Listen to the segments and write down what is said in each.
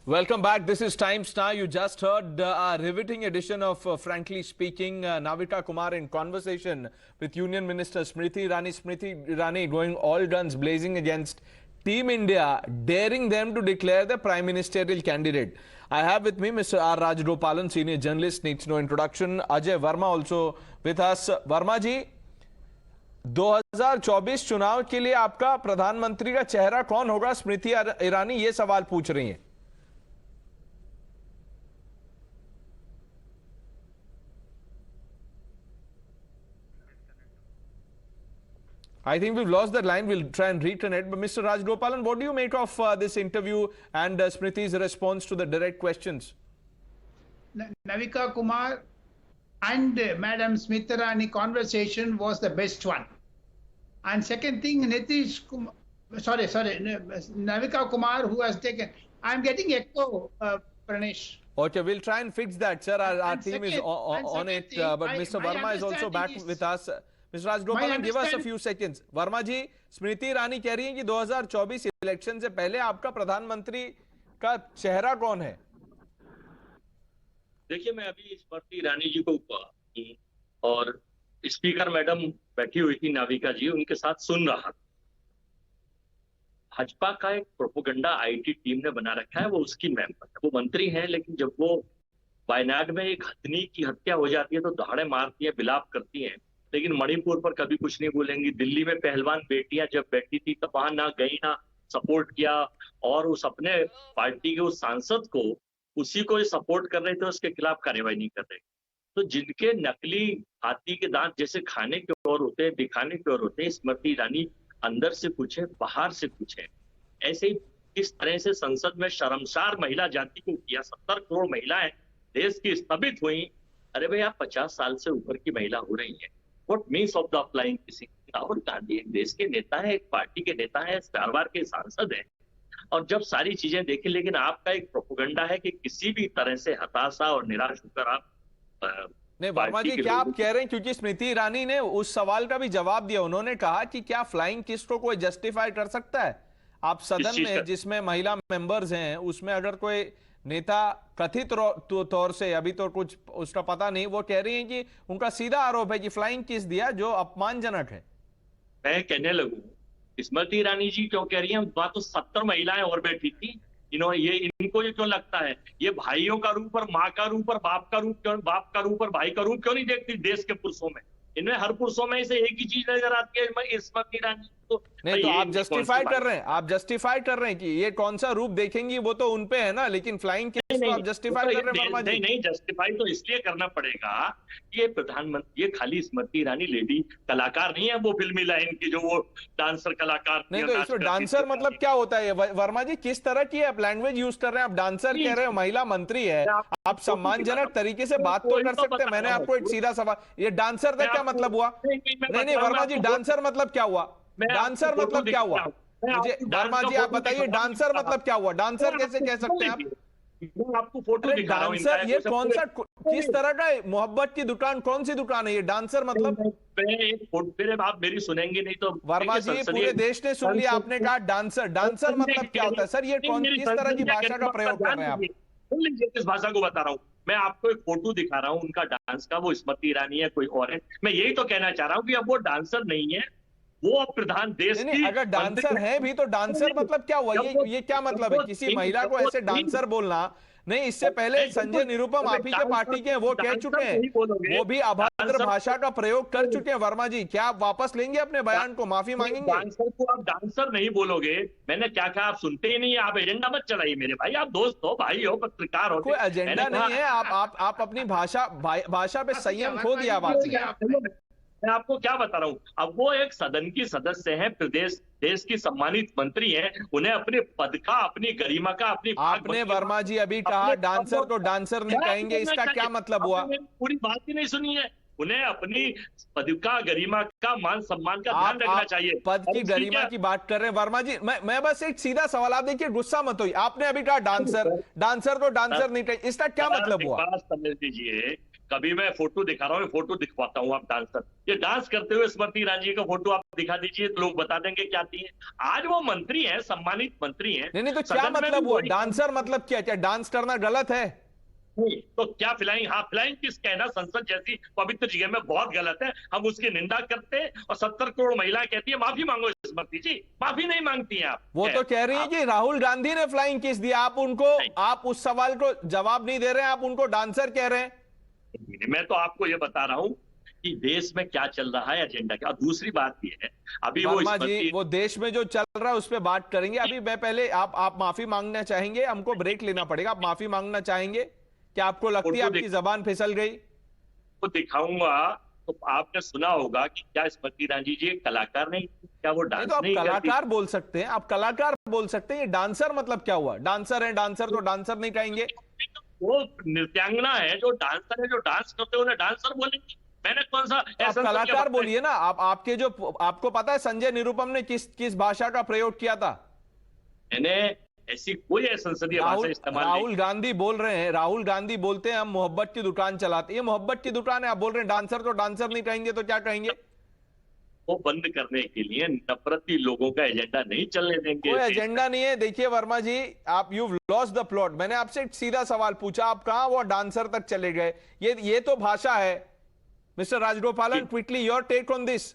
Welcome back. This is Times Now. You just heard a riveting edition of Frankly Speaking. Navika Kumar in conversation with Union Minister Smriti Irani. Smriti Irani going all guns blazing against Team India, daring them to declare the Prime Ministerial candidate. I have with me Mr. R. Rajgopalan, senior journalist, needs no introduction. Ajay Verma also with us. Verma ji, 2024 चुनाव के लिए आपका प्रधानमंत्री का चेहरा कौन होगा? स्मृति ईरानी ये सवाल पूछ रही हैं. I think we've lost that line. We'll try and reconnect. But Mr. Rajgopalan, what do you make of this interview and Smriti's response to the direct questions? Navika Kumar and Madam Smriti Irani conversation was the best one. And second thing, Nitish Kumar, Navika Kumar, who has taken, I'm getting echo, Pranesh. Okay, we'll try and fix that, sir. Our team is on it. But Mr. Verma is also back with us. Mr. Rajgopalan, give us a few seconds. Verma जी, स्मृति ईरानी कह रही हैं कि 2024 election से पहले आपका प्रधानमंत्री का चेहरा कौन है? देखिए, मैं अभी स्मृति ईरानी जी को और स्पीकर मैडम बैठी हुई थी नाविका जी, उनके साथ सुन रहा था. भाजपा का एक प्रोपोगंडा आईटी टीम ने बना रखा है, वो उसकी मेंबर है. वो मंत्री हैं, लेकिन जब वो वायनाड में एक हथनी की हत्या हो जाती है तो दहाड़े मारती है, विलाप करती हैं, लेकिन मणिपुर पर कभी कुछ नहीं बोलेंगी. दिल्ली में पहलवान बेटियां जब बैठी थी तब वहां ना गई, ना सपोर्ट किया, और उस अपने पार्टी के उस सांसद को, उसी को सपोर्ट कर रहे थे, उसके खिलाफ कार्रवाई नहीं कर रहे. तो जिनके नकली हाथी के दांत जैसे खाने के और होते हैं, दिखाने के और होते हैं, स्मृति ईरानी अंदर से पूछे, बाहर से पूछे. ऐसे ही इस तरह से संसद में शर्मसार महिला जाति को किया. 70 करोड़ महिलाएं देश की स्तंभित हुई. अरे भाई, आप 50 साल से ऊपर की महिला हो रही है. What means of the applying किसी? राहुल गांधी एक देश के नेता है, एक पार्टी के नेता है, कारवार के सांसद है, और जब सारी चीजें देखें, लेकिन आपका एक प्रोपोगंडा है कि किसी भी तरह से हताशा और निराश होकर आप नहीं. वर्मा जी, क्या आप कह रहे हैं, क्योंकि स्मृति ईरानी ने उस सवाल का भी जवाब दिया, उन्होंने कहा कि क्या फ्लाइंग किस को कोई जस्टिफाई कर सकता है? आप सदन में जिसमें महिला मेंबर्स हैं, उसमें अगर कोई नेता कथित तौर से, अभी तो कुछ उसका पता नहीं, वो कह रही हैं कि उनका सीधा आरोप है कि फ्लाइंग किस दिया, जो अपमानजनक है. मैं कहने लगूं, स्मृति ईरानी जी क्यों कह रही हैं? वहां तो 70 महिलाएं और बैठी थी. इनको ये क्यों लगता है ये भाइयों का रूप और माँ का रूप और बाप का रूप क्यों, बाप का रूप और भाई का रूप क्यों नहीं देखती देश के पुरुषों में? इनमें हर पुरुषों में से एक ही चीज नजर आती है, स्मृति ईरानी को. नहीं, तो आप जस्टिफाई कर रहे हैं, आप जस्टिफाई कर रहे हैं कि ये कौन सा रूप देखेंगी, वो तो उनपे है ना, लेकिन फ्लाइंग किस को आप जस्टिफाई कर रहे हैं? वर्मा जी, नहीं, जस्टिफाई तो इसलिए करना पड़ेगा कि ये प्रधानमंत्री, ये खाली स्मृति ईरानी लेडी कलाकार नहीं है, वो फिल्मी लाइन की जो वो डांसर कलाकार नहीं. तो इसमें डांसर मतलब क्या होता है? वर्मा जी, किस तरह की आप लैंग्वेज यूज कर रहे हैं? आप डांसर कह रहे हो, महिला मंत्री है, आप सम्मानजनक तरीके से बात तो कर सकते हैं. मैंने आपको एक सीधा सवाल, ये डांसर का क्या मतलब हुआ? नहीं, वर्मा जी, डांसर मतलब क्या हुआ? डांसर मतलब क्या हुआ? मुझे वर्मा जी आप बताइए, डांसर मतलब क्या हुआ? डांसर कैसे कह सकते हैं आप? आपको फोटो दिखा रहा हूं. डांसर ये कौन सा, किस तरह का मोहब्बत की दुकान, कौन सी दुकान है ये? डांसर मतलब? फिर आप मेरी सुनेंगे नहीं तो. वर्मा जी, पूरे देश ने सुन लिया, आपने कहा डांसर. डांसर मतलब क्या होता है सर? ये किस तरह की भाषा का प्रयोग कर रहे हैं आप? सुन लीजिए, किस भाषा को बता रहा हूँ मैं आपको. एक फोटो दिखा रहा हूँ उनका डांस का, वो स्मृति ईरानी है, कोई और है. मैं यही तो कहना चाह रहा हूँ कि अब वो डांसर नहीं है, वो प्रधान देश की. अगर डांसर है भी तो डांसर मतलब क्या हुआ? ये क्या मतलब है? किसी महिला को ऐसे डांसर बोलना नहीं. इससे पहले संजय निरुपम आप ही के पार्टी के हैं, वो कह चुके हैं, वो भी अभद्र भाषा का प्रयोग कर चुके हैं. वर्मा जी, क्या आप वापस लेंगे अपने बयान को, माफी मांगेंगे? डांसर को आप डांसर नहीं बोलोगे. मैंने क्या कहा, आप सुनते ही नहीं है. आप एजेंडा मत चलाइए मेरे भाई, आप दोस्त हो, भाई हो, पत्रकार हो. कोई एजेंडा नहीं है. आप अपनी भाषा पे संयम खो दिया. मैं आपको क्या बता रहा हूं, अब वो एक सदन की सदस्य हैं, प्रदेश देश की सम्मानित मंत्री हैं, उन्हें अपने पद का, अपनी गरिमा का, अपनी. आपने वर्मा जी अभी कहा डांसर को डांसर नहीं कहेंगे, इसका क्या मतलब हुआ? पूरी बात ही नहीं सुनी है. उन्हें अपनी पद का, गरिमा का, मान सम्मान का ध्यान रखना चाहिए. पद की गरिमा की बात कर रहे हैं वर्मा जी. मैं बस एक सीधा सवाल, आप देखिए, गुस्सा मत होइए. आपने अभी कहा डांसर, डांसर तो डांसर नहीं कहे, इसका क्या मतलब हुआ? समझ लीजिए कभी मैं फोटो दिखा रहा हूँ, फोटो दिखवाता हूँ, आप डांसर ये डांस करते हुए स्मृति ईरानी जी का फोटो आप दिखा दीजिए तो लोग बता देंगे क्या थी। आज वो मंत्री हैं, सम्मानित मंत्री हैं। नहीं तो क्या मतलब हुआ डांसर, मतलब क्या क्या डांस करना गलत है? नहीं तो क्या फ्लाइंग, हाँ फ्लाइंग किस कहना संसद जैसी पवित्र जगह में बहुत गलत है, हम उसकी निंदा करते हैं। और 70 करोड़ महिलाएं कहती है माफी मांगो स्मृति जी, माफी नहीं मांगती हैं आप। वो तो कह रही है कि राहुल गांधी ने फ्लाइंग किस दिया, आप उनको, आप उस सवाल को जवाब नहीं दे रहे हैं, आप उनको डांसर कह रहे हैं। मैं तो आपको ये बता रहा हूं कि देश में क्या चल रहा है, एजेंडा क्या। दूसरी बात ये है, अभी वर्मा जी वो देश में जो चल रहा है उस पर बात करेंगे। अभी मैं पहले आप माफी मांगना चाहेंगे? हमको ब्रेक लेना पड़ेगा। आप माफी मांगना चाहेंगे? क्या आपको लगती है आपकी जबान फिसल गई? तो दिखाऊंगा तो आपने सुना होगा कि क्या स्मृति ईरानी जी एक कलाकार नहीं, क्या वो डांस नहीं? तो आप नहीं कलाकार बोल सकते हैं, आप कलाकार बोल सकते हैं। ये डांसर मतलब क्या हुआ? डांसर है, डांसर तो डांसर नहीं कहेंगे। वो नृत्यांगना है, जो डांसर है, जो डांस करते हैं उन्हें डांसर बोलेंगे। मैंने कौन सा आप कलाकार बोलिए ना। आपके जो, आपको पता है संजय निरुपम ने किस भाषा का प्रयोग किया था? मैंने ऐसी कोई संसदीय भाषा इस्तेमाल नहीं। राहुल गांधी बोल रहे हैं, राहुल गांधी बोलते हैं हम मोहब्बत की दुकान चलाते हैं। ये मोहब्बत की दुकान है, आप बोल रहे हैं डांसर तो डांसर नहीं कहेंगे तो क्या कहेंगे? वो बंद करने के लिए नफरती लोगों का एजेंडा नहीं चलने देंगे। कोई एजेंडा नहीं है। देखिए वर्मा जी, आप यू लॉस्ट द प्लॉट। मैंने आपसे एक सीधा सवाल पूछा, आप कहां वो डांसर तक चले गए? ये तो भाषा है। Mister Rajagopalan, quickly your take on this.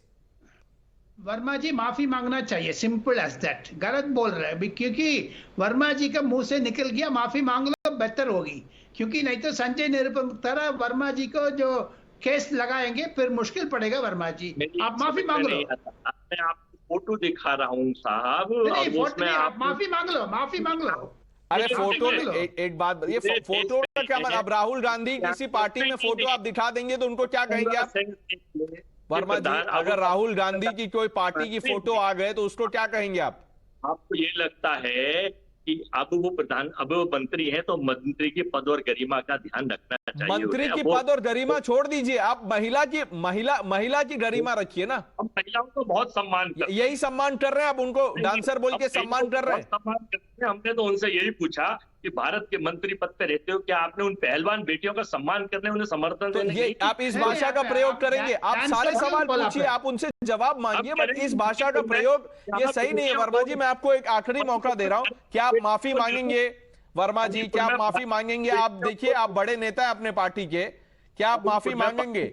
Verma ji माफी मांगना चाहिए, सिंपल एज दैट। गलत बोल रहे हैं क्योंकि वर्मा जी का मुंह से निकल गया, माफी मांग लो बेहतर होगी। क्योंकि नहीं तो संजय निरुपम तरह वर्मा जी को जो केस लगाएंगे फिर मुश्किल पड़ेगा। वर्मा जी आप माफी मांग लो। मैं आपको फोटो दिखा रहा हूँ साहब। नहीं फोटो नहीं, आप माफी मांग लो, माफी मांग लो। अरे फोटो, एक बात, ये फोटो का क्या मतलब? अब राहुल गांधी किसी पार्टी में फोटो आप दिखा देंगे तो उनको क्या कहेंगे आप? वर्मा जी, अगर राहुल गांधी की कोई पार्टी की फोटो आ गए तो उसको क्या कहेंगे आप? आपको ये लगता है कि अब वो मंत्री हैं तो मंत्री की पद और गरिमा का ध्यान रखना चाहिए। मंत्री की पद और गरिमा छोड़ दीजिए, आप महिला की गरिमा रखिए ना। हम महिलाओं को बहुत सम्मान करते हैं। यही सम्मान कर रहे हैं आप उनको, डांसर बोल के सम्मान कर रहे हैं। सम्मान करते हैं। हमने तो उनसे यही पूछा कि भारत के मंत्री पद पे रहते हो, क्या आपने उन पहलवान बेटियों का सम्मान करने, उन्हें समर्थन देने? ये आप इस भाषा का प्रयोग करेंगे? आप सारे सवाल पूछिए, आप उनसे जवाब मांगिए, बट इस भाषा का प्रयोग ये सही नहीं है। वर्मा जी, मैं आपको एक आखिरी मौका दे रहा हूं, क्या आप माफी मांगेंगे? वर्मा जी, क्या आप माफी मांगेंगे? आप देखिए, आप बड़े नेता है अपने पार्टी के, क्या आप माफी मांगेंगे?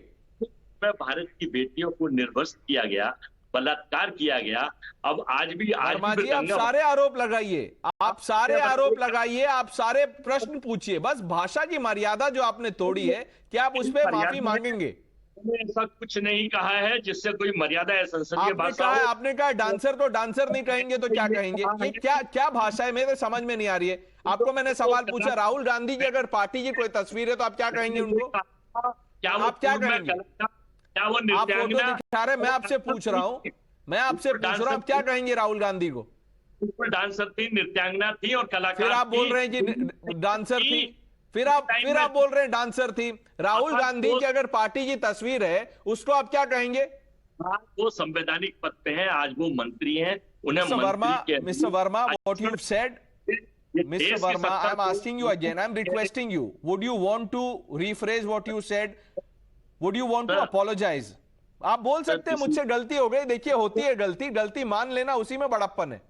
भारत की बेटियों को निर्वस्त्र किया गया, बलात्कार किया गया। अब आज भी वर्मा जी, आप सारे आरोप लगाइए, आप सारे आरोप लगाइए, आप सारे प्रश्न पूछिए, बस भाषा की मर्यादा जो आपने तोड़ी है, क्या आप उस पर माफी मांगेंगे? ऐसा कुछ नहीं कहा है जिससे कोई मर्यादा है संसदीय भाषा। आपने कहा डांसर तो डांसर नहीं कहेंगे तो क्या कहेंगे? ये क्या भाषा है? मेरे समझ में नहीं आ रही है। आपको मैंने सवाल पूछा, राहुल गांधी की अगर पार्टी की कोई तस्वीर है तो आप क्या कहेंगे उनको? आप क्या कहेंगे? आप फोटो दिखा रहे, मैं आपसे पूछ रहा हूं, मैं आपसे पूछ रहा हूं, आप क्या कहेंगे राहुल गांधी को? डांसर थी, नृत्यांगना थी और कलाकार। फिर आप बोल रहे हैं कि डांसर थी, फिर आप बोल रहे हैं डांसर थी। राहुल गांधी की अगर पार्टी की तस्वीर है उसको आप क्या कहेंगे? वो संवैधानिक पद पे हैं, आज वो मंत्री हैं, उन्हें mister Verma, what you've said, Mr. Verma, I'm asking you again, I'm requesting you, would you want to rephrase what you said? Would you want to apologize? आप बोल सकते हैं मुझसे गलती हो गई। देखिए, होती है गलती, गलती मान लेना, उसी में बड़प्पन है।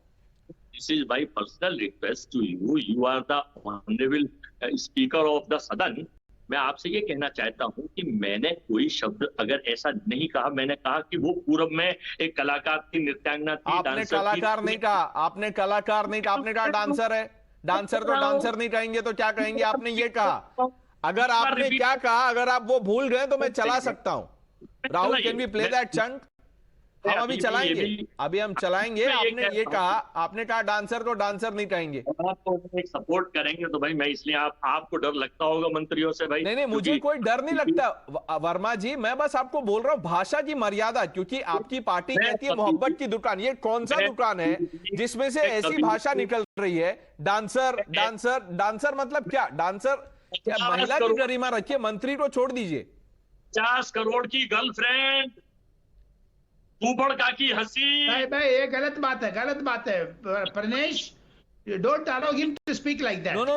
This is my personal request to you. You are the honorable speaker of the सदन। मैं आपसे ये कहना चाहता हूं कि मैंने कोई शब्द अगर ऐसा नहीं कहा। मैंने कहा कि वो पूर्व में एक कलाकार थी, नृत्यांगना थी, आपने कलाकार नहीं कहा, आपने कलाकार नहीं कहा, आपने कहा डांसर है। डांसर तो डांसर नहीं कहेंगे तो क्या कहेंगे? आपने ये कहा। अगर आपने क्या कहा, अगर आप वो भूल गए तो मैं चला सकता हूं। Rahul, can we play that chunk? हम अभी चलाएंगे, अभी हम चलाएंगे। आपने कहा डांसर को डांसर नहीं कहेंगे। आप सपोर्ट करेंगे तो भाई मैं, इसलिए आपको डर लगता होगा मंत्रियों से भाई। नहीं, मुझे कोई डर नहीं लगता वर्मा जी, मैं बस आपको बोल रहा हूँ भाषा की मर्यादा, क्योंकि आपकी पार्टी कहती है मोहब्बत की दुकान। ये कौन सा दुकान है जिसमें से ऐसी भाषा निकल रही है? डांसर डांसर डांसर मतलब क्या? डांसर क्या महिला की गरिमा रखिए, मंत्री को छोड़ दीजिए। 50 करोड़ की गर्लफ्रेंड, कुबड़ का की हंसी। भाई ये गलत बात है, गलत बात है Pranesh. You don't allow him to speak like that.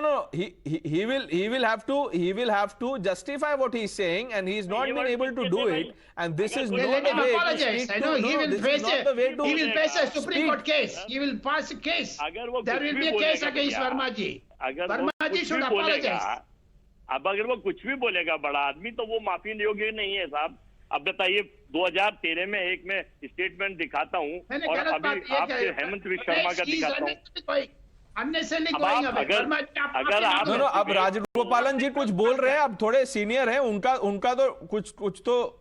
No. He will have to justify what he's saying, and he's not been able to do it. And this is Let not the him way to apologize. speak I know to. he No, will this is face not the way to. he will face a Supreme Court speak. case. He will pass a case. अगर वो There कुछ will भी be a case बोलेगा against भैया, Verma ji. अगर वो Verma ji कुछ should भी बोलेगा, apologize. अब अगर वो कुछ भी बोलेगा बड़ा आदमी तो वो माफी योग्य नहीं है साहब। अब बताइए 2013 में एक में स्टेटमेंट दिखाता हूँ मैंने और गलत अभी बात ये आपसे कही। हेमंत विश्व शर्मा का दिखाता हूँ। Unnecessarily अब going आप away. अगर- Verma ji, आप अगर माफी आप- मांगो। No, अब राजगोपालन जी कुछ बोल रहे हैं, अब थोड़े सीनियर हैं, उनका तो कुछ तो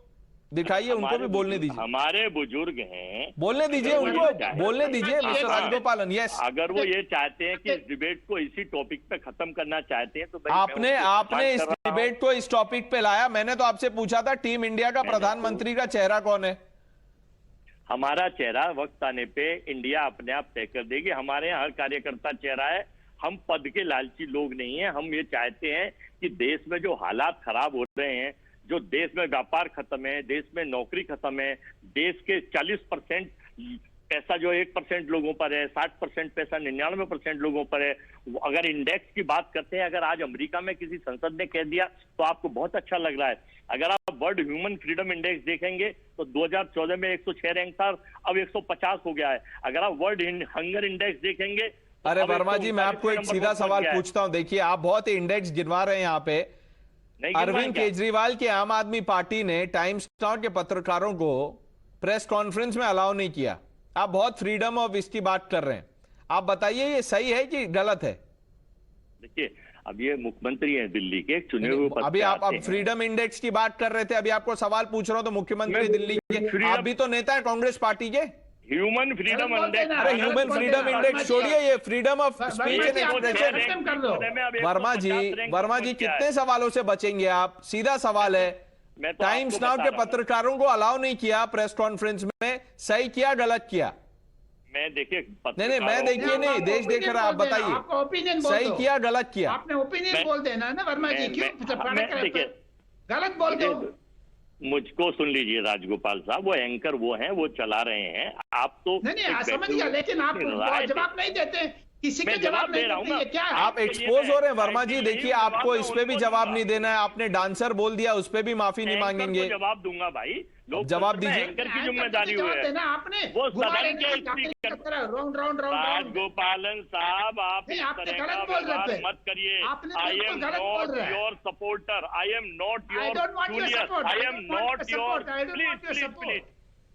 दिखाइए, उनको भी बोलने दीजिए। हमारे बुजुर्ग हैं, बोलने दीजिए अगर वो उनको, ये चाहे- बोलने दीजिए मिस्टर हाँ, राजगोपालन। यस, अगर वो ये चाहते हैं कि इस डिबेट को इसी टॉपिक पे खत्म करना चाहते हैं तो भाई मैं आपने उनको आपने इस सम्मान कर रहा हूं। डिबेट को इस टॉपिक पे लाया। मैंने तो आपसे पूछा था टीम इंडिया का प्रधानमंत्री का चेहरा कौन है। हमारा चेहरा वक्त आने पे इंडिया अपने आप तय कर देगी। हमारे यहाँ हर कार्यकर्ता चेहरा है। हम पद के लालची लोग नहीं हैं। हम ये चाहते हैं कि देश में जो हालात खराब हो रहे हैं, जो देश में व्यापार खत्म है, देश में नौकरी खत्म है, देश के 40% पैसा जो 1% लोगों पर है, 60% पैसा 99% लोगों पर है। अगर इंडेक्स की बात करते हैं, अगर आज अमेरिका में किसी संसद ने कह दिया तो आपको बहुत अच्छा लग रहा है। अगर आप वर्ल्ड ह्यूमन फ्रीडम इंडेक्स देखेंगे तो 2014 में 106 रैंक था, अब 150 हो गया है। अगर आप वर्ल्ड हंगर इंडेक्स देखेंगे तो अरे अब वर्मा जी, मैं आपको एक 139 सीधा नंबर पर सवाल पहुंच गया है। पूछता हूं। देखिए, आप बहुत ही इंडेक्स गिनवा रहे हैं यहाँ पे। नहीं गिनवाएं अरविंद क्या? केजरीवाल की आम आदमी पार्टी ने टाइम्स नाउ के पत्रकारों को प्रेस कॉन्फ्रेंस में अलाउ नहीं किया। आप बहुत फ्रीडम ऑफ इसकी बात कर रहे हैं। आप बताइए, ये सही है कि गलत है? देखिए, अब ये मुख्यमंत्री हैं दिल्ली के, चुने हुए पद अभी पे आप आते हैं। फ्रीडम इंडेक्स की बात कर रहे थे, अभी आपको सवाल पूछ रहा हूं तो मुख्यमंत्री मैं दिल्ली के, freedom- आप भी तो नेता है कांग्रेस पार्टी के। ह्यूमन फ्रीडम गलत बोलते इंडेक्स हैं ना। अरे गलत ह्यूमन बोलते फ्रीडम हैं। इंडेक्स छोड़िए, ये freedom of Verma speech ji, and आप एक्सप्रेशन। खत्म कर दो। वर्मा जी कितने सवालों से बचेंगे आप? सीधा सवाल है। मैं तो टाइम्स आपको नाउ बता के रहा हूं। पत्रकारों को अलाउ नहीं किया प्रेस कॉन्फ्रेंस में, सही किया गलत किया? मैं देखिए नहीं, मैं देखिए नहीं, आप देश देख रहा है। आप opinion बोल देना, आपका बताइए, opinion बोल सही दो। किया गलत किया? आपने ओपिनियन मैं- बोल देना ना वर्मा जी, क्यों देखिए, गलत बोल दो। मुझको सुन लीजिए राजगोपाल साहब, वो एंकर वो हैं, वो चला रहे हैं। आप तो नहीं एक समझ बैठे गया, हुए- लेकिन आप राय जवाब नहीं देते, किसी का मैं जवाब जवाब नहीं दे रहा हूं देते, ये ना। क्या है? आप एक्सपोज हो रहे हैं वर्मा जी। देखिए, आपको इस पे भी जवाब नहीं देना है। आपने डांसर बोल दिया, उस पे भी माफी नहीं एंकर को मांगेंगे। जवाब दूंगा भाई। जवाब दीजिए। एंकर की एंकर जिम्मेदारी जवाब है। देना आपने, वो घुमा सदन रहे के हैं, speaker round round round. Rajagopalan साहब, आप नहीं, इस आपने तरह गलत का बोल रहे व्यवहार थे। मत करिए। आपने आई बिल्कुल एम गलत बोल नॉट रहे हैं। Your supporter, I am not I your don't want your junior, support. I I am don't want not your your support. I don't want your support. Please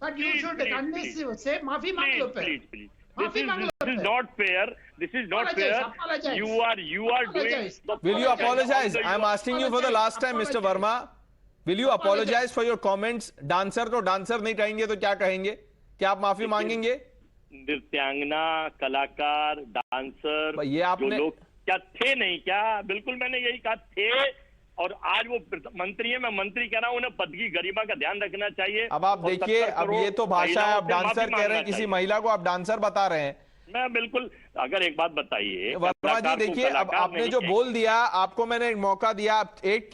But you Please, should please, convince से माफी मांग लो पे। Please माफी मांग लो This is पे। not fair. This is not Apologize, fair. apologize. You are doing. Apologize. Will you apologize? You I'm asking you for the last time, Mr. Verma. Will you apologize for your comments? Dancer तो dancer नहीं कहेंगे तो क्या कहेंगे? क्या आप माफी मांगेंगे? नृत्यांगना, कलाकार, डांसर, ये आपने- जो लोग क्या थे नहीं क्या? बिल्कुल मैंने यही कहा थे। और आज वो मंत्री है, मैं मंत्री कह रहा हूं, उन्हें पद की गरिमा का ध्यान रखना चाहिए। अब आप और देखिए, 70 अब ये तो करोड़ भाषा है। आप महिलाओं से डांसर माफी कह रहे मांगना हैं, किसी चाहिए। महिला को आप डांसर बता रहे हैं। मैं बिल्कुल, अगर एक बात बताइए, वर्मा जी कलाकार को देखिए, अब कलाकार आपने नहीं जो कहेंगे। बोल दिया, आपको मैंने एक मौका दिया।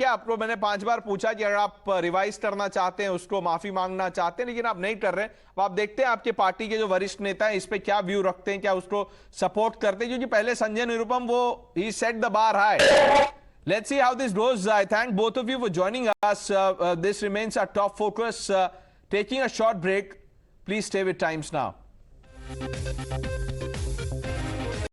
आपको मैंने 5 बार पूछा कि अगर आप रिवाइज करना चाहते हैं, उसको माफी मांगना चाहते हैं, लेकिन आप नहीं कर रहे हैं। अब आप देखते हैं आपके पार्टी के जो वरिष्ठ नेता हैं इस पे क्या व्यू रखते हैं, क्या उसको सपोर्ट करते हैं, क्योंकि पहले संजय निरुपम वो ही set the bar high. Let's see how this goes. I thank both of you for joining us. This remains our top focus. Taking a short break. Please stay with Times Now.